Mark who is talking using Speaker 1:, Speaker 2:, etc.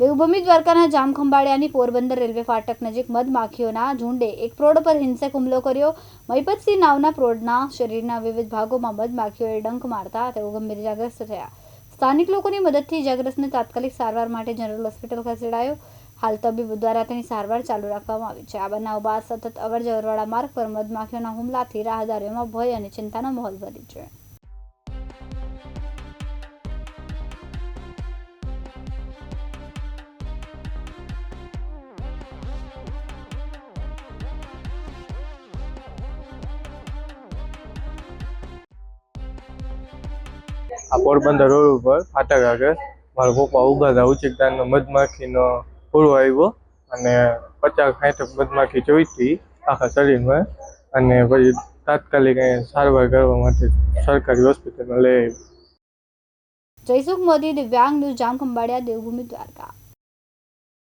Speaker 1: દેવભૂમિ દ્વારકાના જામખંભાળિયાની પોરબંદર રેલવે ફાટક નજીક મધમાખીઓના ઝુંડે એક પ્રૌઢ પર હિંસક હુમલો કર્યો। મહિપતસિંહ નાવના પ્રૌઢના શરીરના વિવિધ ભાગોમાં મધમાખીઓએ ડંખ મારતા તેઓ ગંભીર ઇજાગ્રસ્ત થયા। સ્થાનિક લોકોની મદદથી ઇજાગ્રસ્તને તાત્કાલિક સારવાર માટે જનરલ હોસ્પિટલ ખસેડાયો। હાલ તબીબો દ્વારા તેની સારવાર ચાલુ રાખવામાં આવી છે। આ બનાવ બાદ સતત અવરજવરવાળા માર્ગ પર મધમાખીઓના હુમલાથી રાહદારીઓમાં ભય અને ચિંતાનો માહોલ વધી છે।
Speaker 2: આ પોરબંદર રોડ ઉપર ફાટક આગળ મારા પપ્પા ઊભા હતા। ઉચેકદારનો મધમાખીનો પૂરો આવ્યો અને 50-60 મધમાખી જોઈ હતી આખા શરીરમાં, અને પછી તાત્કાલિક સારવાર કરવા માટે સરકારી હોસ્પિટલમાં લઈ આવ્યો।
Speaker 1: જયસુખ મોદી, દિવ્યાંગ ન્યૂઝ, જામખંભાળિયા, દેવભૂમિ દ્વારકા।